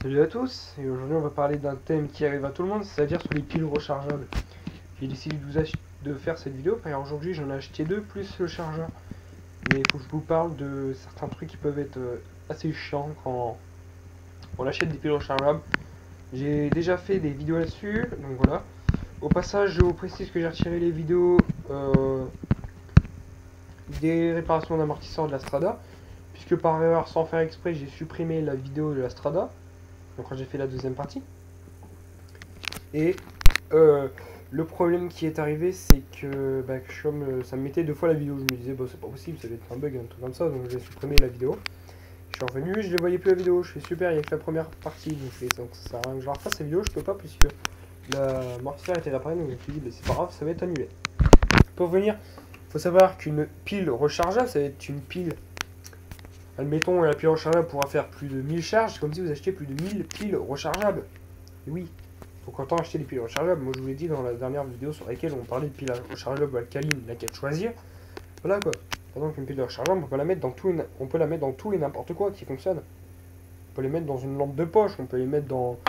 Salut à tous, et aujourd'hui on va parler d'un thème qui arrive à tout le monde, c'est-à-dire sur les piles rechargeables. J'ai décidé de faire cette vidéo car aujourd'hui j'en ai acheté deux plus le chargeur. Mais il faut que je vous parle de certains trucs qui peuvent être assez chiants quand on achète des piles rechargeables. J'ai déjà fait des vidéos là-dessus, donc voilà. Au passage, je vous précise que j'ai retiré les vidéos des réparations d'amortisseurs de la Strada, puisque par erreur, sans faire exprès, j'ai supprimé la vidéo de la Strada. Donc quand j'ai fait la deuxième partie. Et le problème qui est arrivé, c'est que, comme ça me mettait deux fois la vidéo, je me disais, bon, c'est pas possible, ça va être un bug, un truc comme ça, donc j'ai supprimé la vidéo. Je suis revenu, je ne voyais plus la vidéo, je fais super, il y a que la première partie, donc ça sert à rien que je la refasse la vidéo, je peux pas, puisque l'amortisseur était réparé, donc je me suis dit, bah, c'est pas grave, ça va être annulé. Pour venir, il faut savoir qu'une pile rechargeable, ça va être une pile. Admettons, la pile rechargeable pourra faire plus de 1000 charges, c'est comme si vous achetiez plus de 1000 piles rechargeables. Et oui, donc autant acheter des piles rechargeables. Moi je vous l'ai dit dans la dernière vidéo sur laquelle on parlait de piles rechargeables alcalines, laquelle choisir. Voilà quoi. Par exemple, une pile rechargeable, on peut la mettre dans tout et n'importe quoi qui fonctionne. On peut les mettre dans une lampe de poche, on peut les mettre dans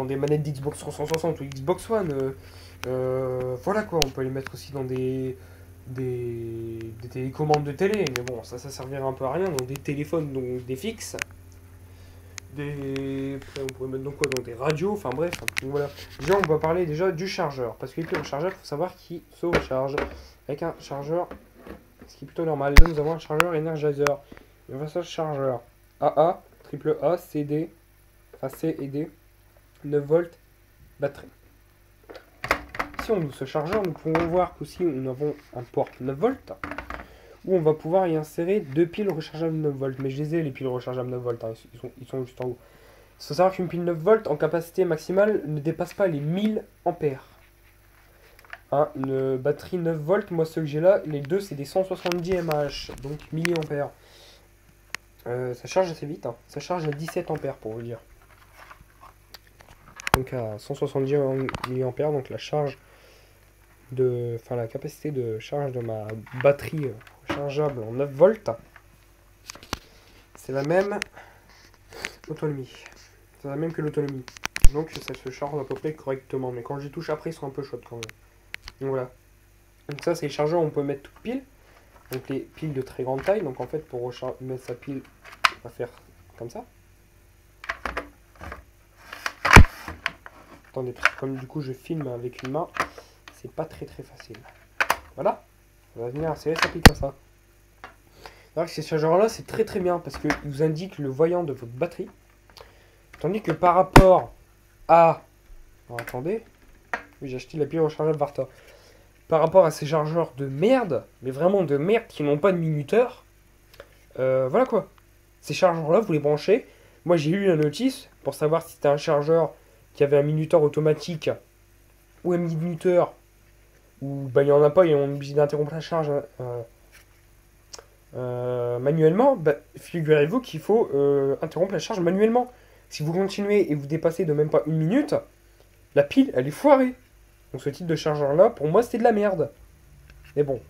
des manettes d'Xbox 360 ou Xbox One. Voilà quoi, on peut les mettre aussi dans des télécommandes de télé, mais bon, ça servirait un peu à rien, dans des téléphones, donc des fixes. Après, on pourrait mettre dans quoi? Dans des radios, enfin bref. Donc voilà. Déjà, on va parler déjà du chargeur. Parce que les piles rechargeables, il faut savoir qu'ils se rechargent avec un chargeur, ce qui est plutôt normal. Là, nous avons un chargeur Energizer. Et on va sur le chargeur AA, triple A, CD, enfin C et D, 9 volts, batterie. Si on ouvre ce chargeur, nous pouvons voir qu'aussi nous avons un port 9 volts où on va pouvoir y insérer deux piles rechargeables 9 volts. Mais je les ai, les piles rechargeables 9 volts, hein, ils sont juste en haut. Il faut savoir qu'une pile 9 volts en capacité maximale ne dépasse pas les 1000 ampères. Hein, une batterie 9 volts, moi ceux que j'ai là, les deux c'est des 170 mAh, donc milliampères. Ça charge assez vite, hein. Ça charge à 17 ampères pour vous dire. Donc à 170 mAh, donc la capacité de charge de ma batterie rechargeable en 9 volts, c'est la même autonomie. C'est la même que l'autonomie. Donc ça se charge à peu près correctement. Mais quand j'y touche après, ils sont un peu chaudes quand même. Donc voilà. Donc ça, c'est les chargeurs où on peut mettre toutes piles. Donc les piles de très grande taille. Donc en fait, pour mettre sa pile, on va faire comme ça. Attendez, parce que comme du coup je filme avec une main, c'est pas très facile. Voilà. On va venir insérer sa pile comme ça. Alors que ces chargeurs-là, c'est très bien parce qu'ils vous indiquent le voyant de votre batterie. Tandis que par rapport à... Alors, attendez. Oui, j'ai acheté la pile rechargeable Varta. Par rapport à ces chargeurs de merde, mais vraiment de merde, qui n'ont pas de minuteur, voilà quoi. Ces chargeurs-là, vous les branchez. Moi, j'ai eu la notice pour savoir si c'était un chargeur qui avait un minuteur automatique ou un minuteur où bah, il n'y en a pas et on est obligé d'interrompre la charge manuellement. Bah, figurez-vous qu'il faut interrompre la charge manuellement. Si vous continuez et vous dépassez de même pas une minute, la pile, elle est foirée. Donc ce type de chargeur-là, pour moi, c'était de la merde. Mais bon.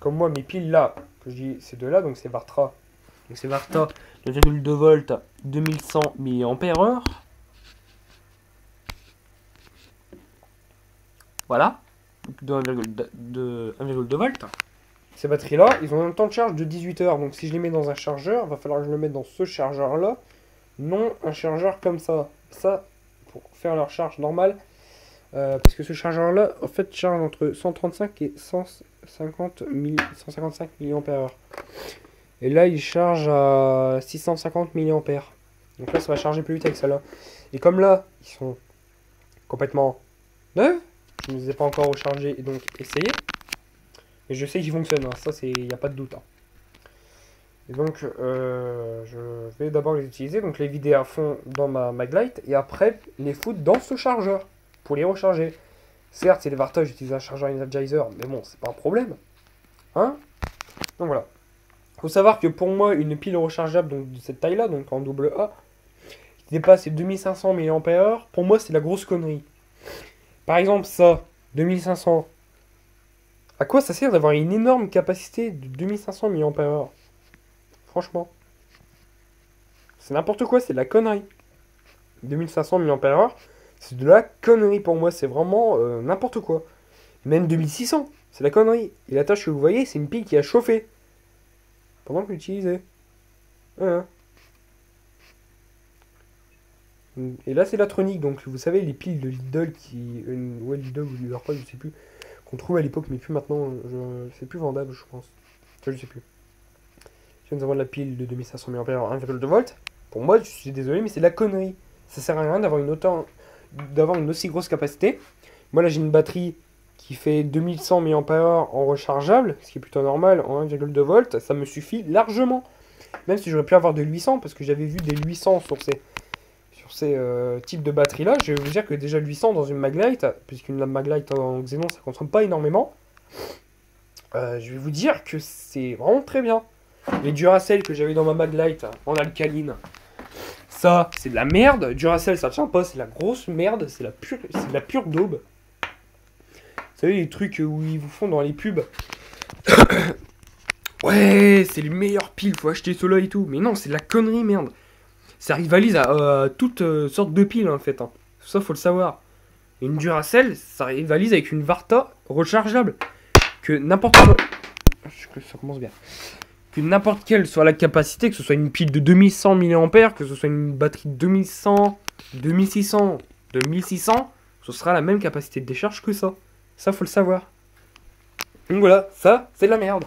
Comme moi, mes piles là, que je dis, c'est de là, donc c'est Varta. Donc c'est Varta 2,2 volts, 2100 mAh. Voilà. De 1,2 volts. Ces batteries-là, ils ont un temps de charge de 18 heures. Donc si je les mets dans un chargeur, il va falloir que je le mette dans ce chargeur-là. Non un chargeur comme ça. Ça, pour faire leur charge normale. Parce que ce chargeur-là, en fait, charge entre 135 et 155 mAh. Et là, il charge à 650 mAh. Donc là, ça va charger plus vite avec celle-là. Et comme là, ils sont complètement neufs, je ne les ai pas encore rechargés et donc essayés. Et je sais qu'ils fonctionnent, hein. Ça, il n'y a pas de doute. Hein. Et donc, je vais d'abord les utiliser, donc les vider à fond dans ma Maglite, et après, les foutre dans ce chargeur, pour les recharger. Certes, c'est des Varta, j'utilise un chargeur Energizer, mais bon, c'est pas un problème. Hein? Donc voilà. Faut savoir que pour moi, une pile rechargeable donc, de cette taille-là, donc en double A, qui dépasse les 2500 mAh, pour moi, c'est la grosse connerie. Par exemple, ça, 2500. À quoi ça sert d'avoir une énorme capacité de 2500 mAh? Franchement. C'est n'importe quoi, c'est de la connerie. 2500 mAh, c'est de la connerie pour moi, c'est vraiment n'importe quoi. Même 2600, c'est la connerie. Et la tâche que vous voyez, c'est une pile qui a chauffé pendant que l'utilisez. Voilà. Et là, c'est la tronique, donc vous savez, les piles de Lidl ouais, Lidl ou Lidl pas, je sais plus, qu'on trouvait à l'époque, mais plus maintenant, c'est plus vendable, je pense. Ça, je sais plus. Je viens de avoir la pile de 2500 mAh 1,2 volts. Pour moi, je suis désolé, mais c'est de la connerie. Ça sert à rien d'avoir une aussi grosse capacité. Moi, là, j'ai une batterie qui fait 2100 mAh en rechargeable, ce qui est plutôt normal, en 1,2 volts. Ça me suffit largement. Même si j'aurais pu avoir de 800, parce que j'avais vu des 800 sur ces types de batteries-là. Je vais vous dire que déjà 800 dans une Maglite, puisqu'une Maglite en xénon, ça consomme pas énormément. Je vais vous dire que c'est vraiment très bien. Les Duracell que j'avais dans ma Maglite en alcaline, ça, c'est de la merde. Duracell, ça tient pas, c'est la grosse merde, c'est de la pure daube. Vous savez, les trucs où ils vous font dans les pubs. Ouais, c'est les meilleures piles, faut acheter ceux-là et tout. Mais non, c'est de la connerie, merde. Ça rivalise à toutes sortes de piles, en fait. Hein. Ça, faut le savoir. Et une Duracell, ça rivalise avec une Varta rechargeable. Que n'importe quoi. Ça commence bien. Que n'importe quelle soit la capacité, que ce soit une pile de 2100 mAh, que ce soit une batterie de 2100, 2600, 2600, ce sera la même capacité de décharge que ça. Ça, faut le savoir. Donc voilà, ça, c'est de la merde.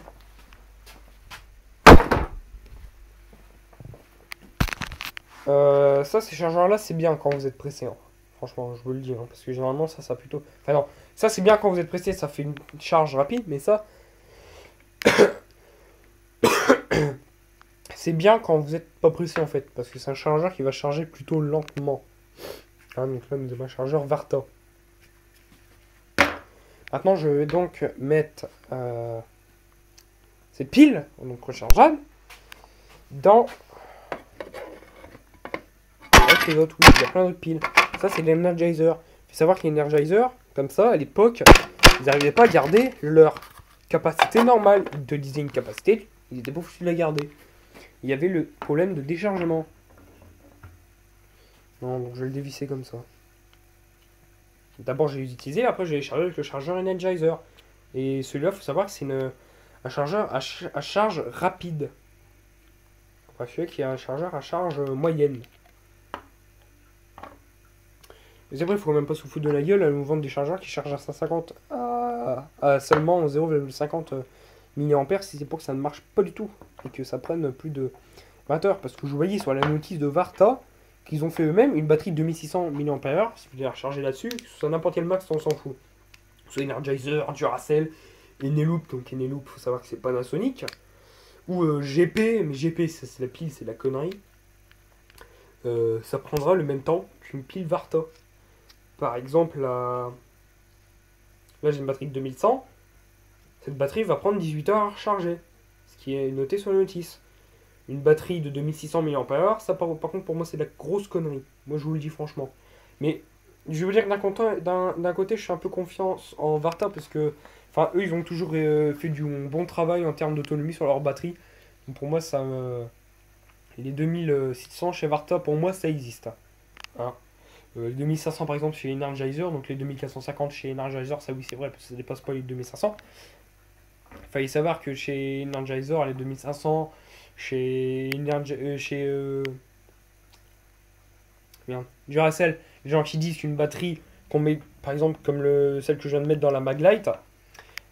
Ça, ces chargeurs-là, c'est bien quand vous êtes pressé. Hein. Franchement, je vous le dis. Hein, parce que généralement, ça plutôt... Enfin non, ça, c'est bien quand vous êtes pressé, ça fait une charge rapide, mais ça... c'est bien quand vous n'êtes pas pressé, en fait. Parce que c'est un chargeur qui va charger plutôt lentement. Hein, donc là, nous avons un chargeur Varta. Maintenant, je vais donc mettre cette pile, donc rechargeable, dans... les autres, oui, il y a plein d'autres piles. Ça, c'est l'Energizer. Il faut savoir que l'Energizer, comme ça, à l'époque, ils n'arrivaient pas à garder leur capacité normale. Ils te disaient une capacité, ils n'étaient pas foutus de la garder. Il y avait le problème de déchargement. Non, donc je vais le dévisser comme ça. D'abord, je l'ai utilisé, après, je l'ai chargé avec le chargeur Energizer. Et celui-là, il faut savoir que c'est un chargeur à charge rapide. Enfin, celui qui a un chargeur à charge moyenne. Mais c'est vrai, il faut quand même pas se foutre de la gueule à nous vendre des chargeurs qui chargent à 150 à seulement 0,50 mAh si c'est pour que ça ne marche pas du tout et que ça prenne plus de 20 heures. Parce que je voyais sur la notice de Varta qu'ils ont fait eux-mêmes une batterie de 2600 mAh. Si vous voulez la recharger là-dessus, que ce soit n'importe quel max, on s'en fout. Que ce soit Energizer, Duracell, Eneloop, donc Eneloop, il faut savoir que c'est Panasonic, ou GP, mais GP c'est la pile, c'est la connerie. Ça prendra le même temps qu'une pile Varta. Par exemple, là j'ai une batterie de 2100. Cette batterie va prendre 18 heures à recharger. Ce qui est noté sur la notice. Une batterie de 2600 mAh, ça par contre pour moi c'est de la grosse connerie. Moi je vous le dis franchement. Mais je vais vous dire que d'un côté je suis un peu confiance en Varta parce que enfin eux ils ont toujours fait du bon travail en termes d'autonomie sur leur batterie. Donc pour moi ça les 2600 chez Varta pour moi ça existe. Hein. Les 2500 par exemple chez Energizer, donc les 2450 chez Energizer, ça oui c'est vrai parce que ça dépasse pas les 2500. Il fallait savoir que chez Energizer, les 2500, chez Duracell, les gens qui disent qu'une batterie qu'on met par exemple comme celle que je viens de mettre dans la Maglite,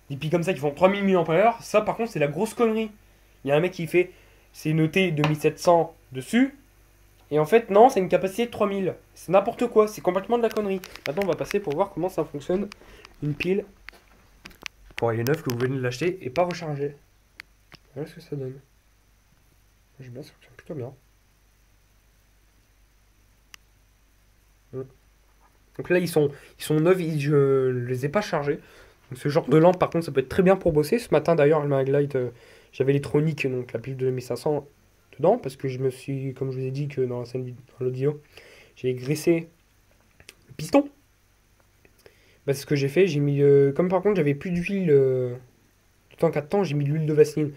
des piles comme ça qui font 3000 mAh, ça par contre c'est la grosse connerie. Il y a un mec qui fait, c'est noté 2700 dessus. Et en fait, non, c'est une capacité de 3000. C'est n'importe quoi, c'est complètement de la connerie. Maintenant, on va passer pour voir comment ça fonctionne une pile. Bon, elle est neuve que vous venez de l'acheter et pas rechargée. Voilà ce que ça donne. J'aime bien, ça fonctionne plutôt bien. Donc là, ils sont neufs, je les ai pas chargés. Donc ce genre de lampe, par contre, ça peut être très bien pour bosser. Ce matin, d'ailleurs, le Maglite, j'avais l'électronique, donc la pile de 2500 dedans, parce que je me suis, comme je vous ai dit que dans l'audio, j'ai graissé le piston. Bah, c'est ce que j'ai fait, j'ai mis, comme par contre j'avais plus d'huile, tout en 4 temps, j'ai mis de l'huile de Vaseline.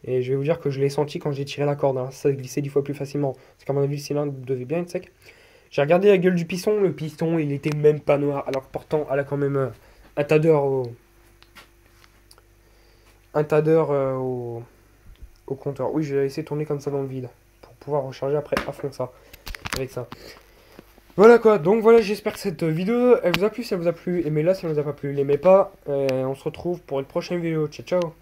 Et je vais vous dire que je l'ai senti quand j'ai tiré la corde, hein. Ça glissait 10 fois plus facilement. Parce qu'à mon avis, le cylindre devait bien être sec. J'ai regardé la gueule du piston, le piston il était même pas noir. Alors que pourtant, elle a quand même un tas d'heures un tas d'heures au compteur. Oui, je vais laisser tourner comme ça dans le vide. Pour pouvoir recharger après à fond ça. Avec ça. Voilà quoi, donc voilà, j'espère que cette vidéo, elle vous a plu. Si elle vous a plu, aimez-la. Si elle vous a pas plu, l'aimez pas. On se retrouve pour une prochaine vidéo. Ciao, ciao.